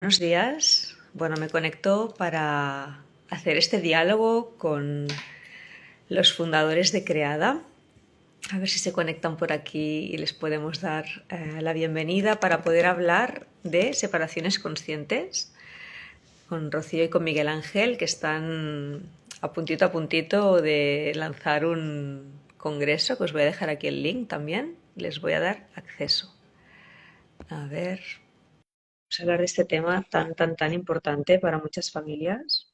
Buenos días. Bueno, me conecto para hacer este diálogo con los fundadores de Creada. A ver si se conectan por aquí y les podemos dar la bienvenida para poder hablar de separaciones conscientes con Rocío y con Miguel Ángel, que están a puntito de lanzar un congreso, que os voy a dejar aquí el link también. Les voy a dar acceso. A ver, vamos a hablar de este tema tan importante para muchas familias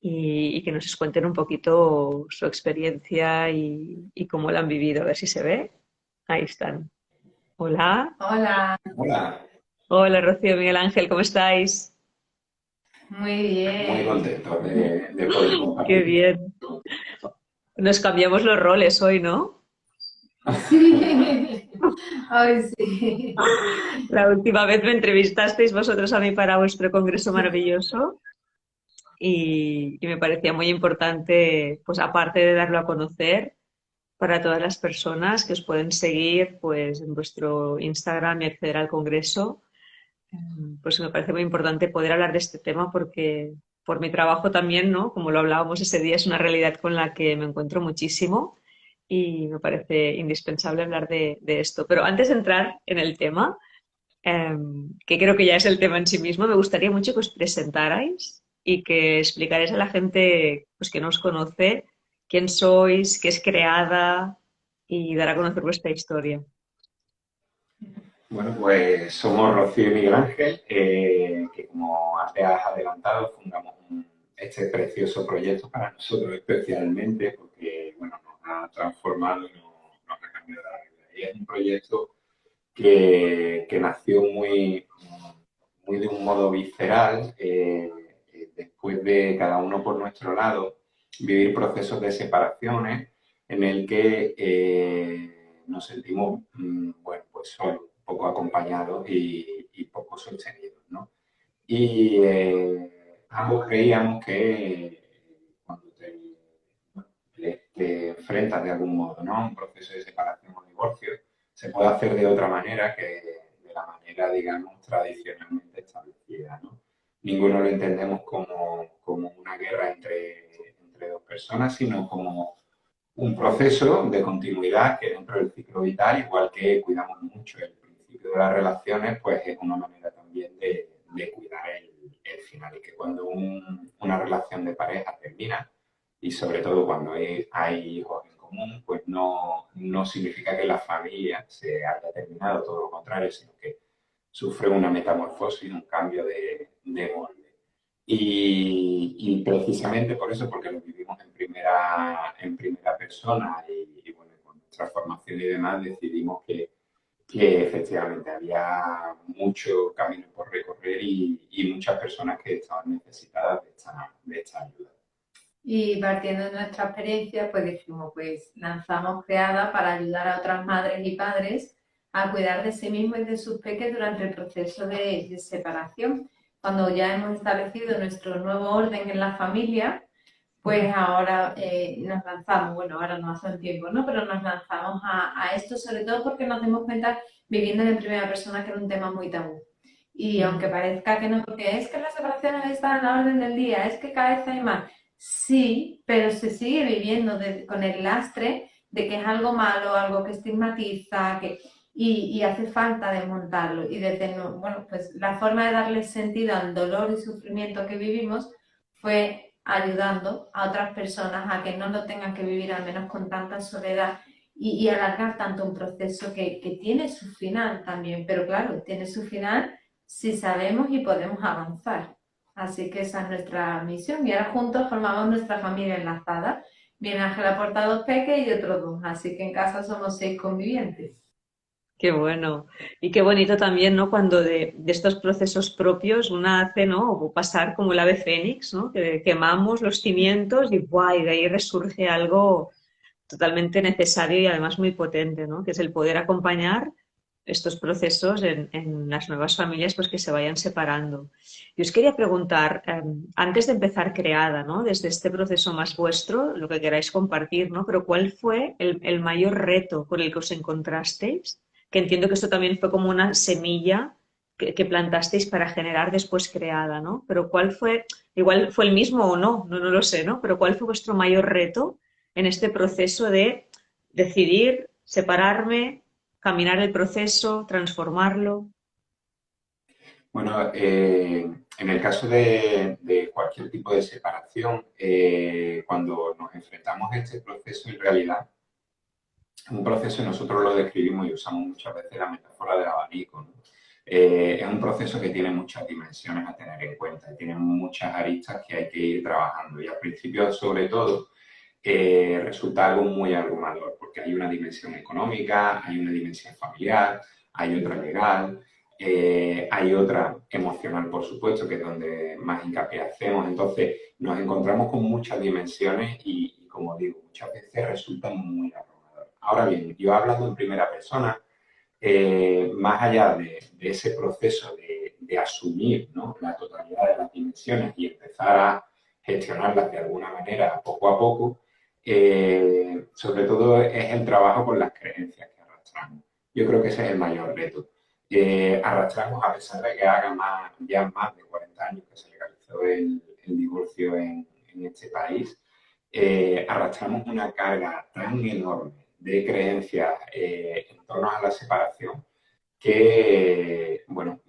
y que nos cuenten un poquito su experiencia y cómo la han vivido. A ver si se ve. Ahí están. Hola. Hola, Hola, Hola, Rocío, Miguel Ángel, ¿cómo estáis? muy muy bien. contento de poder Qué compartir. bien. Nos cambiamos los roles hoy, ¿no? Sí, hoy sí. La última vez me entrevistasteis vosotros a mí para vuestro congreso maravilloso y me parecía muy importante, pues aparte de darlo a conocer, para todas las personas que os pueden seguir pues en vuestro Instagram y acceder al congreso. Pues me parece muy importante poder hablar de este tema porque por mi trabajo también, ¿no? Como lo hablábamos ese día, es una realidad con la que me encuentro muchísimo y me parece indispensable hablar de esto. Pero antes de entrar en el tema, eh, que creo que ya es el tema en sí mismo, me gustaría mucho que os presentarais y que explicarais a la gente pues, que no os conoce quién sois, qué es Creada y dar a conocer vuestra historia. Bueno, pues somos Rocío y Miguel Ángel, que como antes has adelantado, fundamos este precioso proyecto para nosotros especialmente, porque bueno, nos ha transformado y nos ha cambiado la vida. Y es un proyecto que nació muy de un modo visceral, después de cada uno por nuestro lado, vivir procesos de separaciones en el que nos sentimos, bueno, pues solos, poco acompañados y poco sostenidos, ¿no? Y ambos creíamos que cuando te enfrentas de algún modo, ¿no? A un proceso de separación o divorcio, se puede hacer de otra manera que de la manera, digamos, tradicionalmente establecida, ¿no? Ninguno lo entendemos como una guerra entre dos personas, sino como un proceso de continuidad que dentro del ciclo vital, igual que cuidamos mucho el principio de las relaciones, pues es una manera también de cuidar el final y que cuando una relación de pareja termina, y sobre todo cuando hay hijos en común, pues no significa que la familia se haya terminado, todo lo contrario, sino que sufre una metamorfosis, un cambio de molde. Y precisamente por eso, porque lo vivimos en primera persona y bueno, con nuestra formación y demás, decidimos que efectivamente había mucho camino por recorrer y muchas personas que estaban necesitadas de esta ayuda. Y partiendo de nuestra experiencia, pues dijimos, pues lanzamos Creada para ayudar a otras madres y padres a cuidar de sí mismos y de sus peques durante el proceso de separación. Cuando ya hemos establecido nuestro nuevo orden en la familia, pues ahora nos lanzamos, bueno, ahora no hace un tiempo, ¿no? Pero nos lanzamos a esto, sobre todo porque nos dimos cuenta, viviendo en primera persona, que era un tema muy tabú. Y aunque parezca que no, porque es que las separaciones están a la orden del día, es que cada vez hay más. Sí, pero se sigue viviendo con el lastre de que es algo malo, algo que estigmatiza, y hace falta desmontarlo. Y desde, bueno, pues la forma de darle sentido al dolor y sufrimiento que vivimos fue ayudando a otras personas a que no lo tengan que vivir, al menos con tanta soledad y alargar tanto un proceso que tiene su final también, pero claro, tiene su final si sabemos y podemos avanzar. Así que esa es nuestra misión y ahora juntos formamos nuestra familia enlazada. Mi Ángel aporta dos peques y otros dos, así que en casa somos 6 convivientes. Qué bueno. Y qué bonito también, ¿no? Cuando de estos procesos propios una hace, ¿no? O pasar como el ave fénix, ¿no? Que quemamos los cimientos y, ¡buah! Y de ahí resurge algo totalmente necesario y además muy potente, ¿no? Que es el poder acompañar estos procesos en las nuevas familias pues, que se vayan separando. Yo os quería preguntar, antes de empezar Creada, ¿no? Desde este proceso más vuestro, lo que queráis compartir, ¿no? Pero ¿cuál fue el mayor reto con el que os encontrasteis? Que entiendo que esto también fue como una semilla que plantasteis para generar después creada, ¿no? Pero ¿cuál fue, igual fue el mismo o no, no lo sé, ¿no? Pero ¿cuál fue vuestro mayor reto en este proceso de decidir, separarme, caminar el proceso, transformarlo? Bueno, en el caso de cualquier tipo de separación, cuando nos enfrentamos a este proceso, en realidad, un proceso nosotros lo describimos y usamos muchas veces la metáfora del abanico, ¿no? Es un proceso que tiene muchas dimensiones a tener en cuenta y tiene muchas aristas que hay que ir trabajando. Y al principio, sobre todo, resulta algo muy abrumador, porque hay una dimensión económica, hay una dimensión familiar, hay otra legal, hay otra emocional, por supuesto, que es donde más hincapié hacemos. Entonces, nos encontramos con muchas dimensiones y como digo, muchas veces resulta muy abrumador. Ahora bien, yo hablando en primera persona, más allá de ese proceso de asumir, ¿no?, la totalidad de las dimensiones y empezar a gestionarlas de alguna manera poco a poco, sobre todo es el trabajo con las creencias que arrastramos. Yo creo que ese es el mayor reto. Arrastramos, a pesar de que haga ya más de 40 años que se legalizó el divorcio en este país, arrastramos una carga tan enorme de creencias en torno a la separación que, bueno,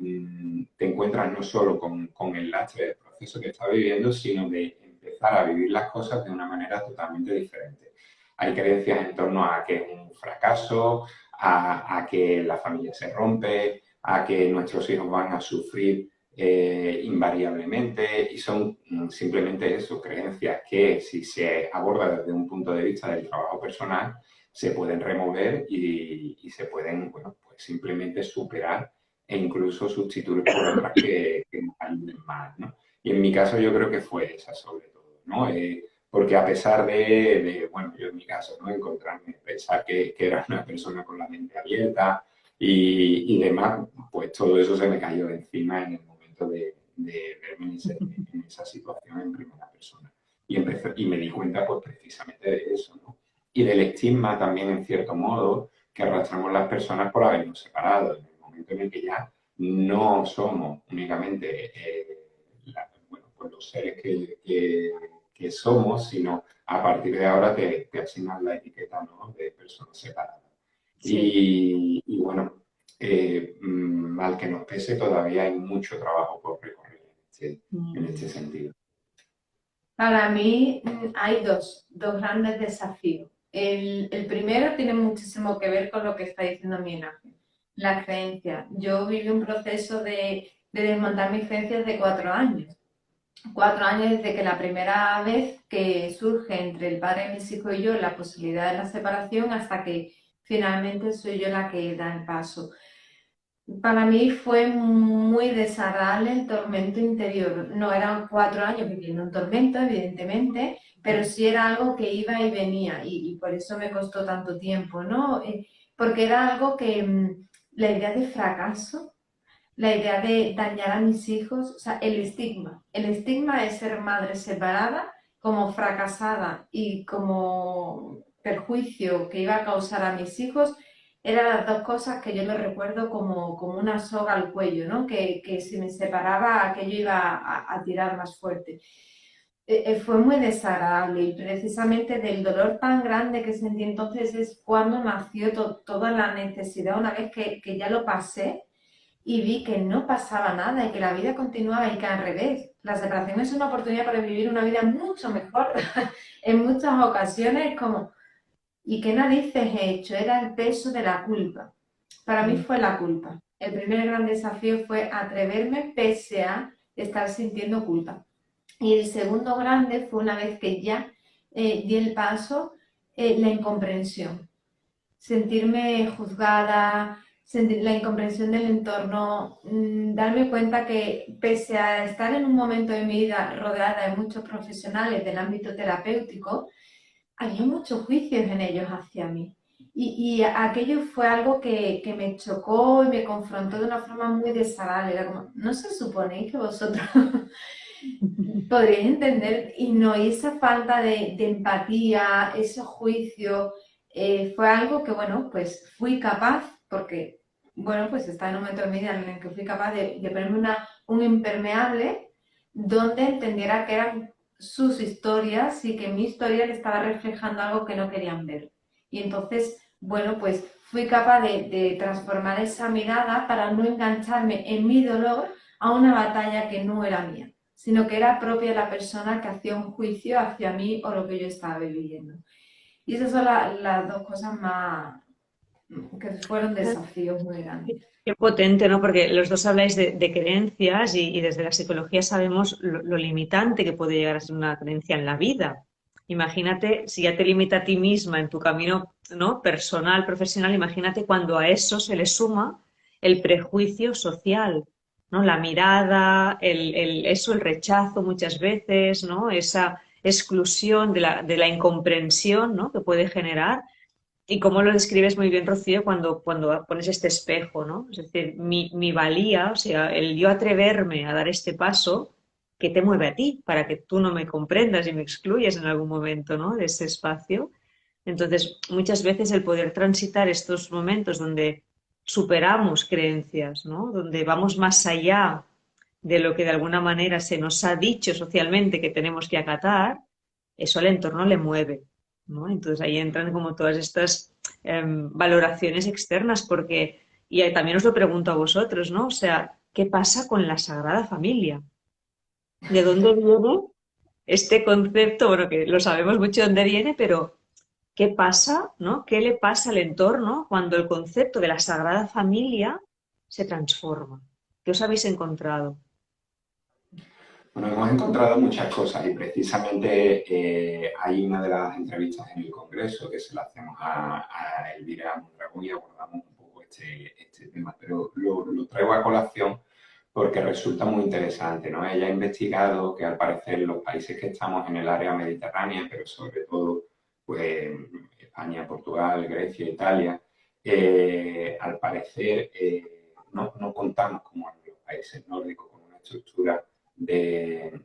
te encuentras no solo con el lastre del proceso que estás viviendo, sino de empezar a vivir las cosas de una manera totalmente diferente. Hay creencias en torno a que es un fracaso, a que la familia se rompe, a que nuestros hijos van a sufrir invariablemente, y son simplemente eso, creencias que si se aborda desde un punto de vista del trabajo personal, se pueden remover y se pueden, bueno, pues simplemente superar e incluso sustituir por otras que nos ayuden más, ¿no? Y en mi caso yo creo que fue esa sobre todo, ¿no? Porque a pesar bueno, yo en mi caso, ¿no?, encontrarme, pensar que era una persona con la mente abierta y demás, pues todo eso se me cayó encima en el momento de verme en esa situación en primera persona. Y me di cuenta, pues precisamente de eso, ¿no? Y del estigma también, en cierto modo, que arrastramos las personas por habernos separado, en el momento en el que ya no somos únicamente bueno, pues los seres que somos, sino a partir de ahora te asignan la etiqueta, ¿no?, de persona separada. Sí. Y bueno, mal que nos pese, todavía hay mucho trabajo por recorrer en este sentido. Para mí hay dos grandes desafíos. El primero tiene muchísimo que ver con lo que está diciendo mi imagen, la creencia. Yo viví un proceso de desmontar mis creencias de 4 años. 4 años desde que la primera vez que surge entre el padre de mis hijos y yo la posibilidad de la separación hasta que finalmente soy yo la que da el paso. Para mí fue muy desagradable el tormento interior. No eran 4 años viviendo un tormento, evidentemente, pero sí era algo que iba y venía y por eso me costó tanto tiempo, ¿no? Porque era algo que la idea de fracaso, la idea de dañar a mis hijos, o sea, el estigma de ser madre separada como fracasada y como perjuicio que iba a causar a mis hijos, eran las dos cosas que yo lo recuerdo como una soga al cuello, ¿no? Que si me separaba aquello iba a tirar más fuerte. Fue muy desagradable y precisamente del dolor tan grande que sentí entonces es cuando nació toda la necesidad, una vez que ya lo pasé y vi que no pasaba nada y que la vida continuaba y que al revés, la separación es una oportunidad para vivir una vida mucho mejor en muchas ocasiones, como, ¿y qué narices he hecho? Era el peso de la culpa. Para mí fue la culpa. El primer gran desafío fue atreverme pese a estar sintiendo culpa. Y el segundo grande fue una vez que ya di el paso, la incomprensión. Sentirme juzgada, sentir la incomprensión del entorno, darme cuenta que pese a estar en un momento de mi vida rodeada de muchos profesionales del ámbito terapéutico, había muchos juicios en ellos hacia mí. Y aquello fue algo que me chocó y me confrontó de una forma muy desagradable. Era como, ¿no se supone que vosotros podríais entender? Y no, y esa falta de empatía, ese juicio, fue algo que, bueno, pues fui capaz, porque bueno, pues está en un momento de mi vida en el que fui capaz de ponerme un impermeable donde entendiera que eran sus historias y que mi historia le estaba reflejando algo que no querían ver. Y entonces, bueno, pues fui capaz de transformar esa mirada para no engancharme en mi dolor a una batalla que no era mía, sino que era propia de la persona que hacía un juicio hacia mí o lo que yo estaba viviendo. Y esas son las dos cosas más que fueron desafíos muy grandes. Qué potente, ¿no? Porque los dos habláis de creencias y desde la psicología sabemos lo limitante que puede llegar a ser una creencia en la vida. Imagínate, si ya te limita a ti misma en tu camino, ¿no? Personal, profesional, imagínate cuando a eso se le suma el prejuicio social, ¿no? La mirada, eso, el rechazo muchas veces, ¿no? Esa exclusión de la incomprensión, ¿no? Que puede generar. Y cómo lo describes muy bien, Rocío, cuando pones este espejo, ¿no? Es decir, mi valía, o sea, el yo atreverme a dar este paso, que te mueve a ti, para que tú no me comprendas y me excluyas en algún momento, ¿no? De ese espacio. Entonces, muchas veces el poder transitar estos momentos donde superamos creencias, ¿no? Donde vamos más allá de lo que de alguna manera se nos ha dicho socialmente que tenemos que acatar, eso al entorno le mueve, ¿no? Entonces ahí entran como todas estas valoraciones externas, porque, y también os lo pregunto a vosotros, ¿no? O sea, ¿qué pasa con la Sagrada Familia? ¿De dónde viene este concepto? Bueno, que lo sabemos mucho de dónde viene, pero ¿qué pasa, ¿no? ¿Qué le pasa al entorno cuando el concepto de la Sagrada Familia se transforma? ¿Qué os habéis encontrado? Bueno, hemos encontrado muchas cosas y precisamente hay una de las entrevistas en el Congreso que se la hacemos a Elvira Mondragón y abordamos un poco este tema, pero lo traigo a colación porque resulta muy interesante, ¿no? Ella ha investigado que al parecer los países que estamos en el área mediterránea, pero sobre todo pues, España, Portugal, Grecia, Italia, al parecer no contamos como en los países nórdicos con una estructura de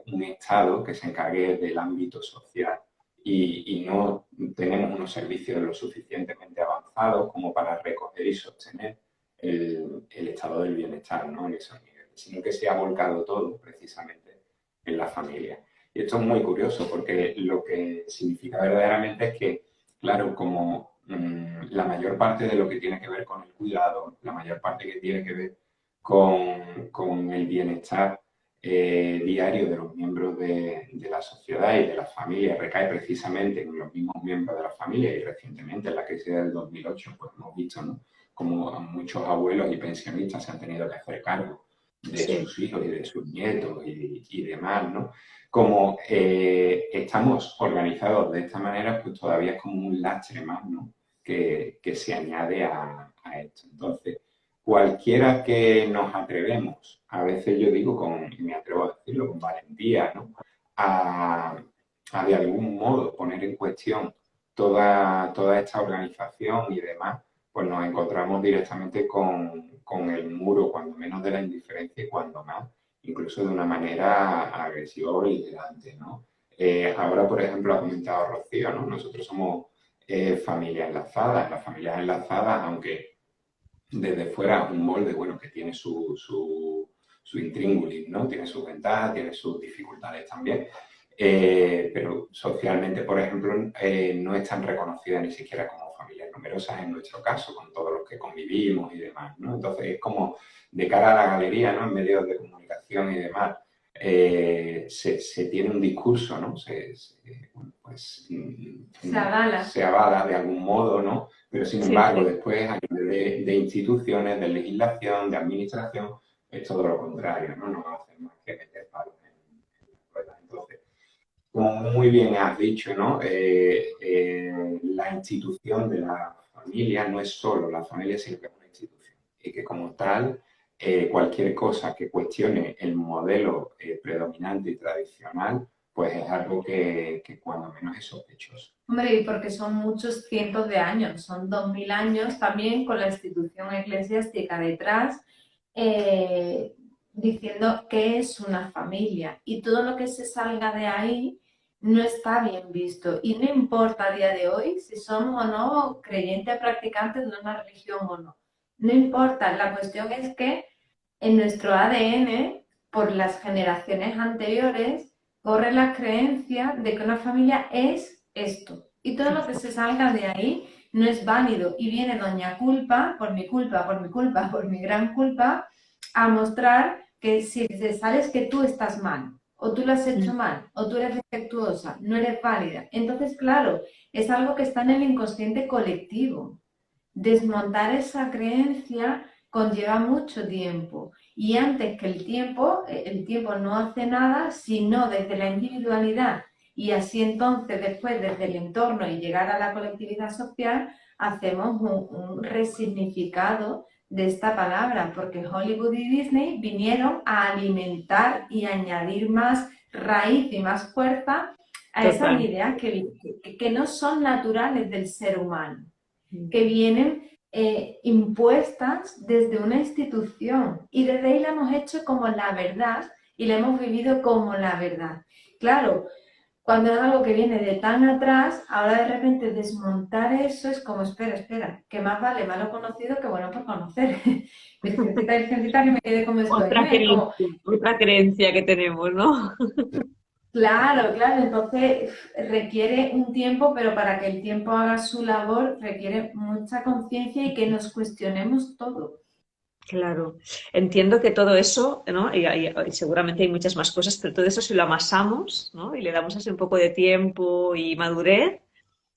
un Estado que se encargue del ámbito social y no tenemos unos servicios lo suficientemente avanzados como para recoger y sostener el estado del bienestar, ¿no? En esos niveles, sino que se ha volcado todo precisamente en la familia. Y esto es muy curioso porque lo que significa verdaderamente es que, claro, como la mayor parte de lo que tiene que ver con el cuidado, la mayor parte que tiene que ver con el bienestar diario de los miembros de la sociedad y de la familia recae precisamente en los mismos miembros de la familia y recientemente en la crisis del 2008 pues hemos visto, ¿no?, como muchos abuelos y pensionistas se han tenido que hacer cargo de Sí. sus hijos y de sus nietos y demás, ¿no? Como estamos organizados de esta manera, pues todavía es como un lastre más, ¿no?, que se añade a esto. Entonces, cualquiera que nos atrevemos, a veces yo digo, y me atrevo a decirlo con valentía, ¿no?, a, a de algún modo poner en cuestión toda esta organización y demás, pues nos encontramos directamente con el muro, cuando menos de la indiferencia y cuando más, incluso de una manera agresiva o beligerante, ¿no? Ahora, por ejemplo, ha comentado Rocío, ¿no? Nosotros somos familias enlazadas. Las familias enlazadas, aunque desde fuera un molde, bueno, que tiene su intríngulis, ¿no? Tiene sus ventajas, tiene sus dificultades también. Pero socialmente, por ejemplo, no están reconocidas ni siquiera como familias numerosas en nuestro caso, con todos los que convivimos y demás, ¿no? Entonces es como de cara a la galería, ¿no?, en medios de comunicación y demás, se tiene un discurso, ¿no? Bueno, pues, Se avala. se avala de algún modo, ¿no? Pero sin Sí, embargo, sí. después a nivel de instituciones, de legislación, de administración, es todo lo contrario, ¿no? No va a hacer más que meter palos en la rueda. Entonces, como muy bien has dicho, ¿no? La institución de la familia no es solo la familia, sino que es una institución. Y que como tal, cualquier cosa que cuestione el modelo predominante y tradicional, pues es algo que cuando menos es sospechoso. Hombre, y porque son muchos cientos de años, son 2000 años también con la institución eclesiástica detrás, diciendo qué es una familia. Y todo lo que se salga de ahí no está bien visto. Y no importa a día de hoy si somos o no creyentes practicantes de una religión o no. No importa, la cuestión es que en nuestro ADN, por las generaciones anteriores, corre la creencia de que una familia es esto. Y todo lo que se salga de ahí no es válido. Y viene doña culpa, por mi culpa, por mi culpa, por mi gran culpa, a mostrar que si te sales que tú estás mal, o tú lo has hecho mal, o tú eres defectuosa, no eres válida. Entonces, claro, es algo que está en el inconsciente colectivo. Desmontar esa creencia conlleva mucho tiempo. Y antes que el tiempo no hace nada, sino desde la individualidad y así entonces después desde el entorno y llegar a la colectividad social, hacemos un resignificado de esta palabra, porque Hollywood y Disney vinieron a alimentar y añadir más raíz y más fuerza a esas Total. ideas que no son naturales del ser humano, que vienen impuestas desde una institución y desde ahí la hemos hecho como la verdad y la hemos vivido como la verdad. Claro, cuando es algo que viene de tan atrás, ahora de repente desmontar eso es como, espera, que más vale malo conocido que bueno por conocer. Virgencita que me quede como estoy, ¿no? Es como, Otra creencia que tenemos, ¿no? claro, entonces requiere un tiempo, pero para que el tiempo haga su labor requiere mucha conciencia y que nos cuestionemos todo. Claro, entiendo que todo eso, ¿no? Y seguramente hay muchas más cosas, pero todo eso si lo amasamos, ¿no? Y le damos así un poco de tiempo y madurez,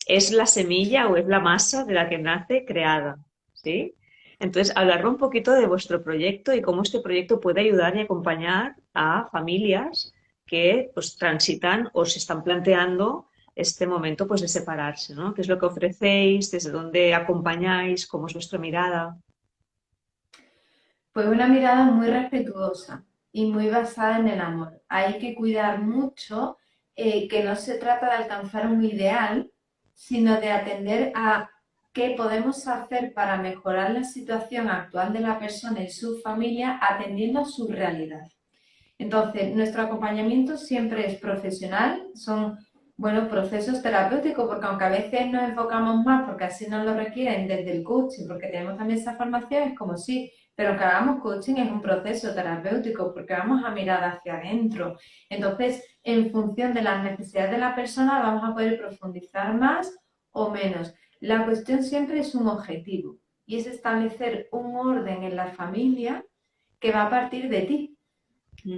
es la semilla o es la masa de la que nace creada, ¿sí? Entonces, hablarme un poquito de vuestro proyecto y cómo este proyecto puede ayudar y acompañar a familias que pues transitan o se están planteando este momento pues de separarse, ¿no? ¿Qué es lo que ofrecéis? ¿Desde dónde acompañáis? ¿Cómo es vuestra mirada? Pues una mirada muy respetuosa y muy basada en el amor. Hay que cuidar mucho que no se trata de alcanzar un ideal, sino de atender a qué podemos hacer para mejorar la situación actual de la persona y su familia atendiendo a su realidad. Entonces, nuestro acompañamiento siempre es profesional, son buenos procesos terapéuticos, porque aunque a veces nos enfocamos más, porque así nos lo requieren desde el coaching, porque tenemos también esa formación, es como sí, pero que hagamos coaching es un proceso terapéutico, porque vamos a mirar hacia adentro. Entonces, en función de las necesidades de la persona, vamos a poder profundizar más o menos. La cuestión siempre es un objetivo, y es establecer un orden en la familia que va a partir de ti,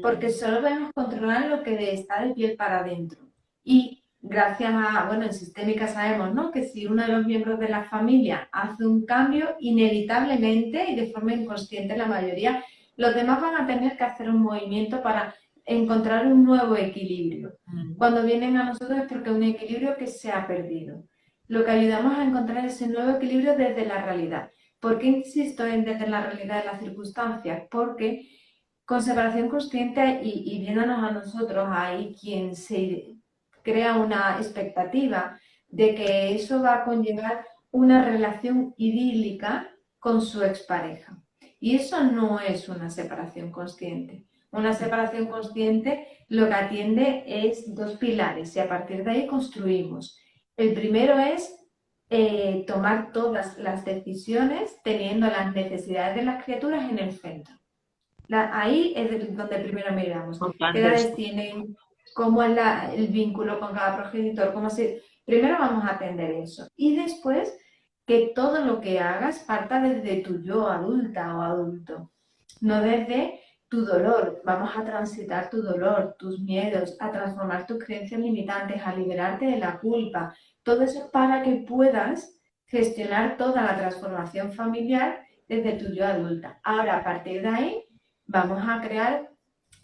porque solo podemos controlar lo que está de piel para adentro. Y gracias a, bueno, en sistémica sabemos, ¿no? Que si uno de los miembros de la familia hace un cambio, inevitablemente y de forma inconsciente la mayoría, los demás van a tener que hacer un movimiento para encontrar un nuevo equilibrio. Cuando vienen a nosotros es porque un equilibrio que se ha perdido. Lo que ayudamos a encontrar es ese nuevo equilibrio desde la realidad. ¿Por qué insisto en desde la realidad de las circunstancias? Porque con separación consciente y viéndonos a nosotros, hay quien se crea una expectativa de que eso va a conllevar una relación idílica con su expareja. Y eso no es una separación consciente. Una separación consciente lo que atiende es dos pilares y a partir de ahí construimos. El primero es tomar todas las decisiones teniendo las necesidades de las criaturas en el centro. Ahí es donde primero miramos qué Importante edades esto. tienen, cómo es el vínculo con cada progenitor, cómo se... Primero vamos a atender eso. Y después que todo lo que hagas parta desde tu yo adulta o adulto, no desde tu dolor. Vamos a transitar tu dolor, tus miedos, a transformar tus creencias limitantes, a liberarte de la culpa. Todo eso para que puedas gestionar toda la transformación familiar desde tu yo adulta. Ahora, a partir de ahí, vamos a crear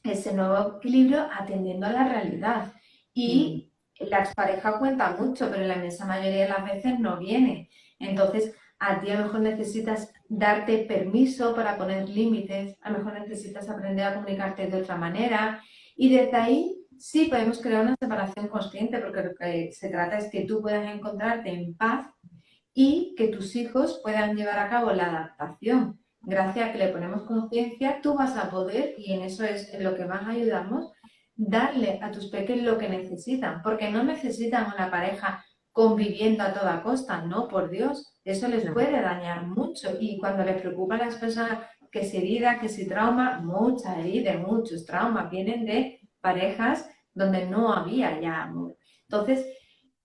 ese nuevo equilibrio atendiendo a la realidad. Y la expareja cuenta mucho, pero la inmensa mayoría de las veces no viene. Entonces, a ti a lo mejor necesitas darte permiso para poner límites, a lo mejor necesitas aprender a comunicarte de otra manera. Y desde ahí sí podemos crear una separación consciente, porque lo que se trata es que tú puedas encontrarte en paz y que tus hijos puedan llevar a cabo la adaptación. Gracias a que le ponemos conciencia, tú vas a poder, y en eso es en lo que más ayudamos, darle a tus peques lo que necesitan, porque no necesitan una pareja conviviendo a toda costa, no, por Dios, eso les puede dañar mucho. Y cuando les preocupa a las personas que si herida, que si trauma, muchas heridas, muchos traumas vienen de parejas donde no había ya amor. Entonces,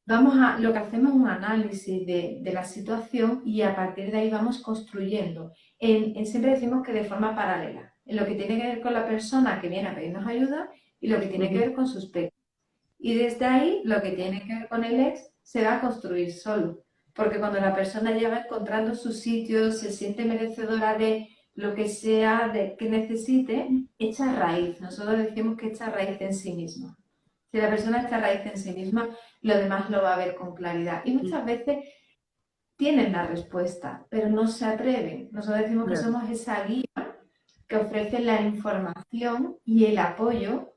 lo que hacemos es un análisis de la situación y a partir de ahí vamos construyendo. Siempre decimos que de forma paralela, en lo que tiene que ver con la persona que viene a pedirnos ayuda y lo que tiene que ver con sus peques. Y desde ahí, lo que tiene que ver con el ex se va a construir solo. Porque cuando la persona ya va encontrando su sitio, se siente merecedora de lo que sea de que necesite, echa raíz. Nosotros decimos que echa raíz en sí misma. Si la persona echa raíz en sí misma, lo demás lo va a ver con claridad. Y muchas veces tienen la respuesta, pero no se atreven. Nosotros decimos que somos esa guía que ofrece la información y el apoyo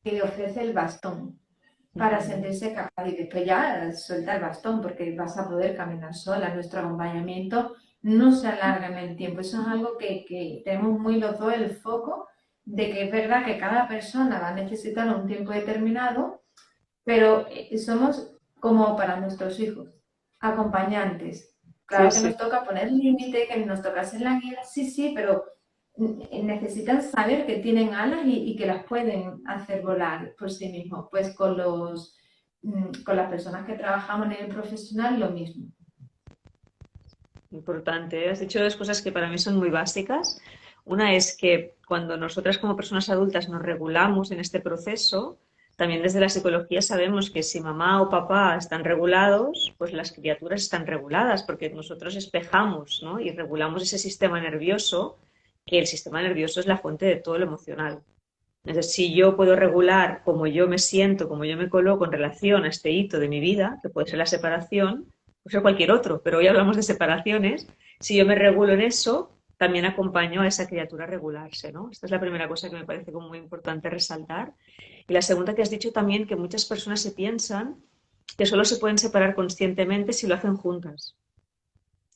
que ofrece el bastón para sentirse capaz y después ya suelta el bastón porque vas a poder caminar sola. Nuestro acompañamiento no se alarga en el tiempo. Eso es algo que tenemos muy los dos el foco de que es verdad que cada persona va a necesitar un tiempo determinado, pero somos como para nuestros hijos, acompañantes. Claro que nos toca poner límite, que nos toca hacer la guía, sí, pero necesitan saber que tienen alas y que las pueden hacer volar por sí mismos. Pues con las personas que trabajamos en el profesional, lo mismo. Importante. Has dicho dos cosas que para mí son muy básicas. Una es que cuando nosotras como personas adultas nos regulamos en este proceso, también desde la psicología sabemos que si mamá o papá están regulados, pues las criaturas están reguladas, porque nosotros espejamos, ¿no? Y regulamos ese sistema nervioso, que el sistema nervioso es la fuente de todo lo emocional. Entonces, si yo puedo regular cómo yo me siento, cómo yo me coloco en relación a este hito de mi vida, que puede ser la separación, puede ser cualquier otro, pero hoy hablamos de separaciones, si yo me regulo en eso, también acompaño a esa criatura a regularse, ¿no? Esta es la primera cosa que me parece como muy importante resaltar. Y la segunda que has dicho también, que muchas personas se piensan que solo se pueden separar conscientemente si lo hacen juntas.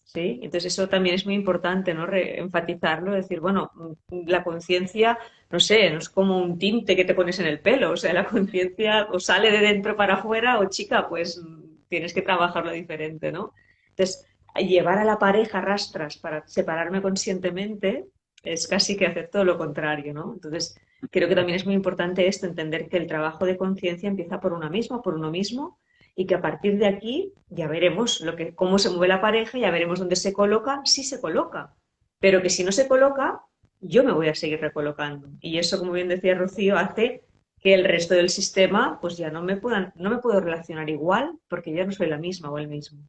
¿Sí? Entonces eso también es muy importante, ¿no? Enfatizarlo, decir, bueno, la conciencia, no sé, no es como un tinte que te pones en el pelo, o sea, la conciencia o sale de dentro para afuera o chica, pues tienes que trabajarlo diferente, ¿no? Entonces, llevar a la pareja rastras para separarme conscientemente es casi que hacer todo lo contrario, ¿no? Entonces, creo que también es muy importante esto, entender que el trabajo de conciencia empieza por una misma, por uno mismo, y que a partir de aquí ya veremos cómo se mueve la pareja, ya veremos dónde se coloca, si se coloca. Pero que si no se coloca, yo me voy a seguir recolocando. Y eso, como bien decía Rocío, hace que el resto del sistema, pues ya no me puedo relacionar igual porque ya no soy la misma o el mismo.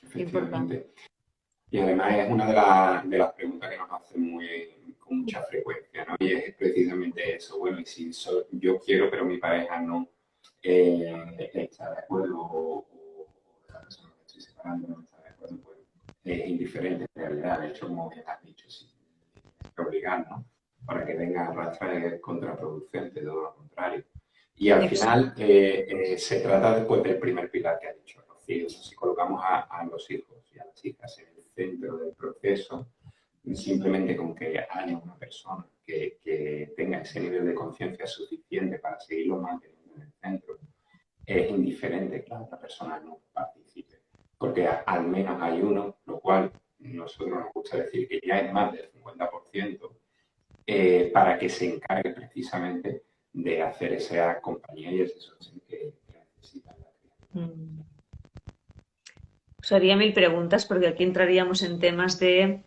Efectivamente. Importante. Y además es una de las preguntas que nos hacen con mucha frecuencia, ¿no? Y es precisamente eso, bueno, y si yo quiero, pero mi pareja no está de acuerdo, o la persona que estoy separando no está de acuerdo, pues es indiferente en realidad. De hecho, como bien has dicho, sí, hay que obligar, ¿no? Para que venga a arrastrar es contraproducente, todo lo contrario. Y al final se trata después del primer pilar que ha dicho Rocío. Si colocamos a los hijos y a las hijas en el centro del proceso, simplemente con que haya una persona que tenga ese nivel de conciencia suficiente para seguirlo manteniendo en el centro, es indiferente que la otra persona no participe. Porque al menos hay uno, lo cual nosotros nos gusta decir que ya es más del 50%, para que se encargue precisamente de hacer esa compañía y ese sostén que necesita la criatura. Os haría mil preguntas porque aquí entraríamos en temas de,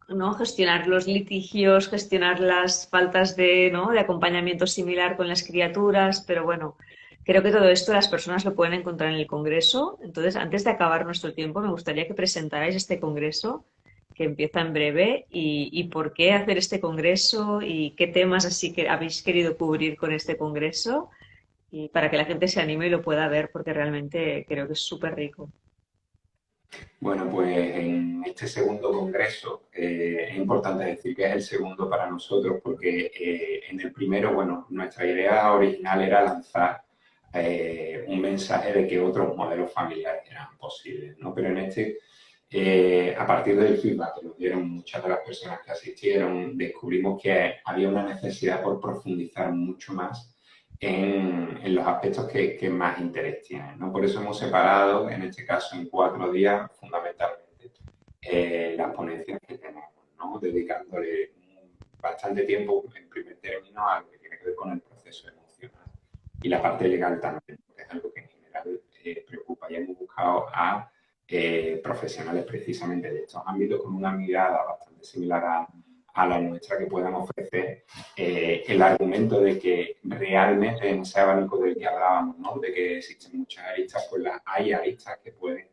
¿no?, gestionar los litigios, gestionar las faltas de, ¿no?, de acompañamiento similar con las criaturas, pero bueno, creo que todo esto las personas lo pueden encontrar en el Congreso. Entonces, antes de acabar nuestro tiempo, me gustaría que presentarais este Congreso que empieza en breve y por qué hacer este Congreso y qué temas así que habéis querido cubrir con este Congreso y para que la gente se anime y lo pueda ver porque realmente creo que es súper rico. Bueno, pues en este segundo congreso es importante decir que es el segundo para nosotros porque en el primero, bueno, nuestra idea original era lanzar un mensaje de que otros modelos familiares eran posibles, ¿no? Pero en este A partir del feedback que nos dieron muchas de las personas que asistieron, descubrimos que había una necesidad por profundizar mucho más en los aspectos que más interés tienen, ¿no? Por eso hemos separado, en este caso, en 4 días, fundamentalmente, las ponencias que tenemos, ¿no? Dedicándole bastante tiempo, en primer término, a lo que tiene que ver con el proceso emocional y la parte legal también, porque es algo que en general preocupa. Y hemos buscado a profesionales precisamente de estos ámbitos con una mirada bastante similar a la nuestra, que puedan ofrecer el argumento de que realmente en ese abanico del que hablábamos, ¿no? De que existen muchas aristas, pues hay aristas que pueden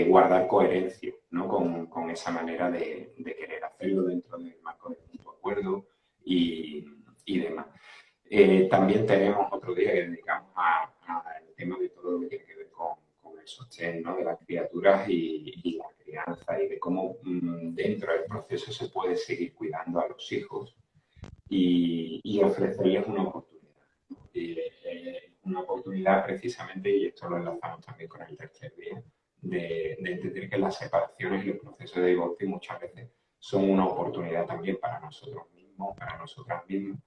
guardar coherencia, ¿no? Con esa manera de querer hacerlo dentro del marco del mutuo acuerdo y demás. También tenemos otro día que dedicamos al tema de todo lo que tiene que ver con el sostén, ¿no? De las criaturas y la crianza, y de cómo dentro del proceso se puede seguir cuidando a los hijos y ofrecerles una oportunidad, ¿no? Una oportunidad precisamente, y esto lo enlazamos también con el tercer día, de entender que las separaciones y los procesos de divorcio muchas veces son una oportunidad también para nosotros mismos, para nosotras mismas,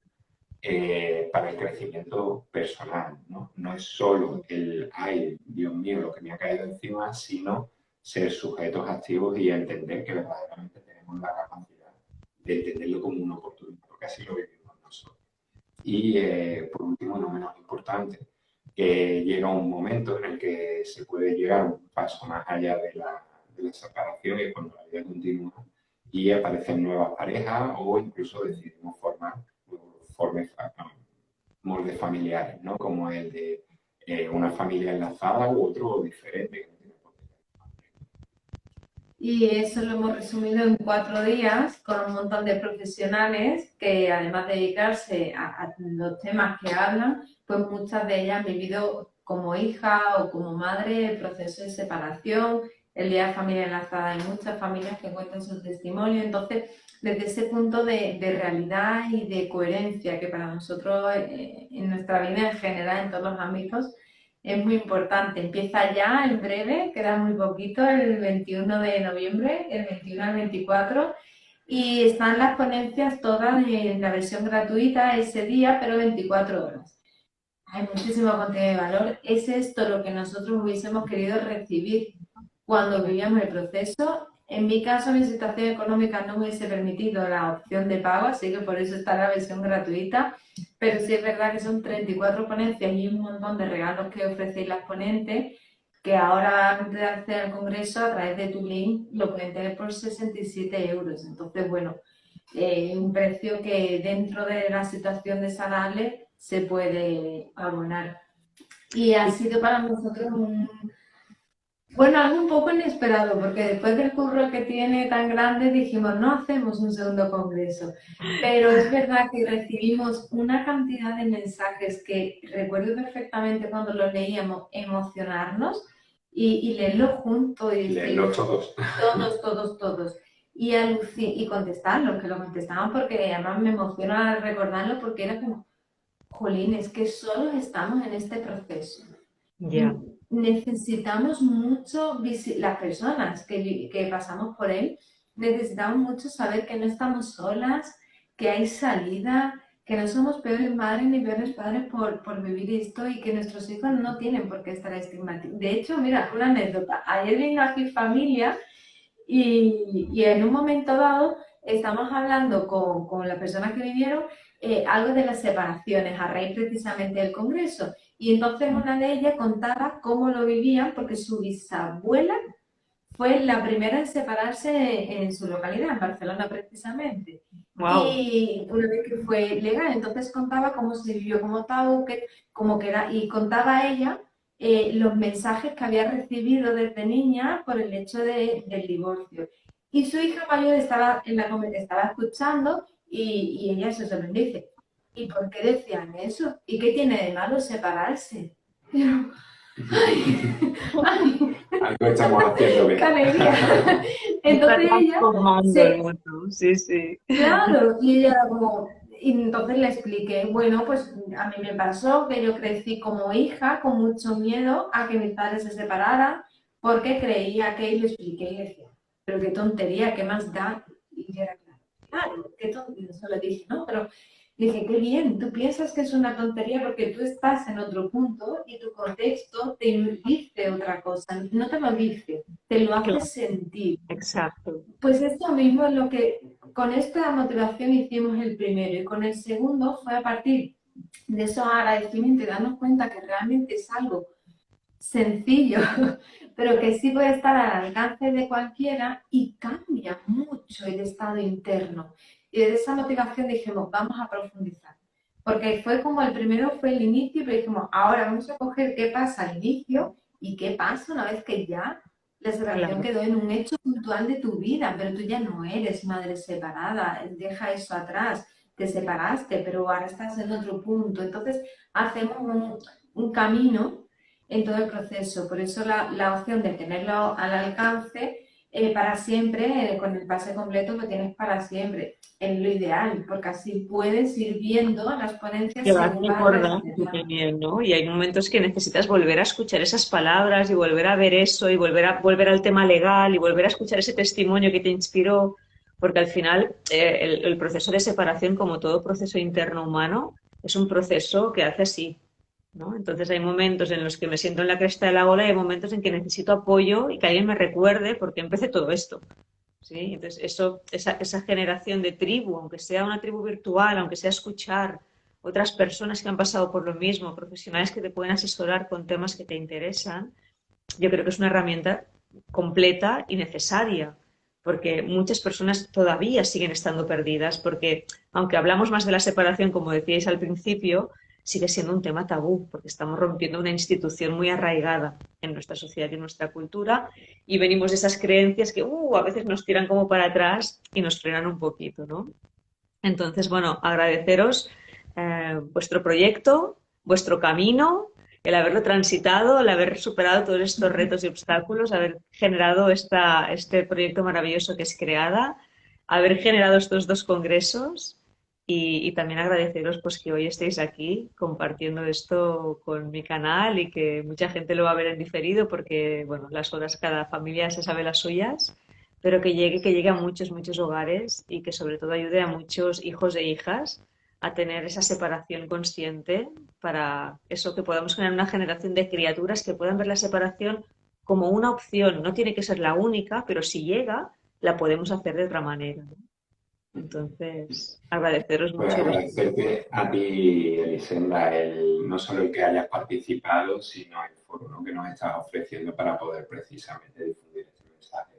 para el crecimiento personal, ¿no? No es solo el, ay, Dios mío, lo que me ha caído encima, sino ser sujetos activos y entender que verdaderamente tenemos la capacidad de entenderlo como una oportunidad, porque así lo vivimos nosotros. Y por último, no menos importante, llega un momento en el que se puede llegar un paso más allá de la separación, y cuando la vida continúa y aparecen nuevas parejas, o incluso decidimos formar moldes familiares, ¿no? Como el de una familia enlazada u otro diferente. Y eso lo hemos resumido en 4 días con un montón de profesionales que, además de dedicarse a los temas que hablan, pues muchas de ellas han vivido como hija o como madre el proceso de separación, el día de familia enlazada. Hay muchas familias que cuentan sus testimonios. Entonces, desde ese punto de realidad y de coherencia que para nosotros en nuestra vida en general, en todos los ámbitos, es muy importante. Empieza ya en breve, queda muy poquito, el 21 de noviembre, el 21 al 24, y están las ponencias todas en la versión gratuita ese día, pero 24 horas. Hay muchísimo contenido de valor. Es esto lo que nosotros hubiésemos querido recibir cuando vivíamos el proceso. En mi caso, mi situación económica no me hubiese permitido la opción de pago, así que por eso está la versión gratuita. Pero sí es verdad que son 34 ponencias y un montón de regalos que ofrecéis las ponentes, que ahora, antes de hacer el congreso, a través de tu link, lo pueden tener por 67 euros. Entonces, bueno, un precio que dentro de la situación desagradable se puede abonar. Y ha sido para nosotros algo un poco inesperado, porque después del curro que tiene tan grande dijimos, no hacemos un segundo congreso. Pero es verdad que recibimos una cantidad de mensajes que recuerdo perfectamente cuando los leíamos, emocionarnos y leerlos juntos. Y leerlos todos. Todos. Y contestarlos, que lo contestaban, porque además me emociona recordarlo, porque era como, jolín, es que solo estamos en este proceso. Ya. Necesitamos mucho, las personas que pasamos por él, necesitamos mucho saber que no estamos solas, que hay salida, que no somos peores madres ni peores padres por vivir esto, y que nuestros hijos no tienen por qué estar estigmatizados. De hecho, mira, una anécdota. Ayer vino aquí familia y en un momento dado estamos hablando con las personas que vinieron algo de las separaciones a raíz precisamente del congreso. Y entonces una de ellas contaba cómo lo vivían, porque su bisabuela fue la primera en separarse en su localidad, en Barcelona precisamente. Wow. Y una vez que fue legal, entonces contaba cómo se vivió como tabú, cómo que era, y contaba ella los mensajes que había recibido desde niña por el hecho del divorcio. Y su hija mayor estaba escuchando y ella se sorprendió y dice, ¿y por qué decían eso? ¿Y qué tiene de malo separarse? Y yo, ay, Algo estamos haciendo bien. ¡qué alegría! Entonces ella Transformando el mundo, sí, sí. claro, y ella era como, y entonces le expliqué, bueno, pues a mí me pasó que yo crecí como hija con mucho miedo a que mis padres se separaran, porque creía que, y le expliqué y decía, pero qué tontería, qué más da. Y yo era claro, qué tontería, eso lo dije, ¿no? Pero dije, qué bien, tú piensas que es una tontería porque tú estás en otro punto y tu contexto te dice otra cosa, no te lo dice, te lo hace Claro, sentir. exacto. Pues esto mismo es lo que con esta motivación hicimos el primero y con el segundo fue a partir de esos agradecimientos y darnos cuenta que realmente es algo sencillo, pero que sí puede estar al alcance de cualquiera y cambia mucho el estado interno. Y desde esa motivación dijimos, vamos a profundizar. Porque fue como el primero fue el inicio, pero dijimos, ahora vamos a coger qué pasa al inicio y qué pasa una vez que ya la separación Claro, quedó en un hecho puntual de tu vida, pero tú ya no eres madre separada, deja eso atrás, te separaste, pero ahora estás en otro punto. Entonces hacemos un camino en todo el proceso. Por eso la opción de tenerlo al alcance para siempre, con el pase completo lo tienes para siempre. Es lo ideal, porque así puedes ir viendo las ponencias que vas según vas recordando reaccionando. también, ¿no? Y hay momentos que necesitas volver a escuchar esas palabras y volver a ver eso y volver al tema legal y volver a escuchar ese testimonio que te inspiró, porque al final el proceso de separación, como todo proceso interno humano, es un proceso que hace así, ¿no? Entonces hay momentos en los que me siento en la cresta de la ola y hay momentos en que necesito apoyo y que alguien me recuerde por qué empecé todo esto. ¿Sí? Entonces, esa generación de tribu, aunque sea una tribu virtual, aunque sea escuchar otras personas que han pasado por lo mismo, profesionales que te pueden asesorar con temas que te interesan, yo creo que es una herramienta completa y necesaria, porque muchas personas todavía siguen estando perdidas, porque aunque hablamos más de la separación, como decíais al principio, sigue siendo un tema tabú, porque estamos rompiendo una institución muy arraigada en nuestra sociedad y en nuestra cultura, y venimos de esas creencias que a veces nos tiran como para atrás y nos frenan un poquito, ¿no? Entonces, bueno, agradeceros vuestro proyecto, vuestro camino, el haberlo transitado, el haber superado todos estos retos y obstáculos, haber generado este proyecto maravilloso que es Creada, haber generado estos dos congresos y también agradeceros pues que hoy estéis aquí compartiendo esto con mi canal y que mucha gente lo va a ver en diferido porque, bueno, las horas cada familia se sabe las suyas, pero que llegue a muchos, muchos hogares y que sobre todo ayude a muchos hijos e hijas a tener esa separación consciente para eso, que podamos generar una generación de criaturas que puedan ver la separación como una opción. No tiene que ser la única, pero si llega, la podemos hacer de otra manera, ¿no? Entonces, agradeceros Pues mucho vuestro agradecerte a ti, Elisenda, no solo el que hayas participado, sino el foro, ¿no?, que nos estás ofreciendo para poder precisamente difundir este mensaje.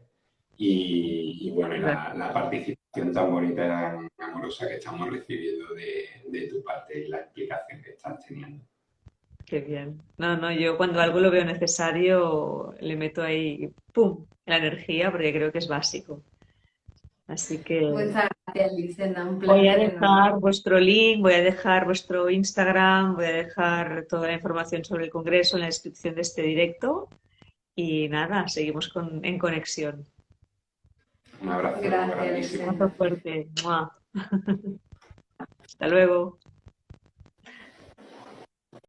Y bueno, la participación tan bonita y tan amorosa que estamos recibiendo de tu parte y la explicación que estás teniendo. Qué bien. No, no, yo cuando algo lo veo necesario le meto ahí, ¡pum!, la energía porque creo que es básico. Así que Muchas gracias, Lisenda, un voy a placer enorme. dejar vuestro link, voy a dejar vuestro Instagram, voy a dejar toda la información sobre el Congreso en la descripción de este directo y nada, seguimos en conexión. Un abrazo Gracias, Un grandísimo. abrazo Lisenda. fuerte. ¡Mua! Hasta luego.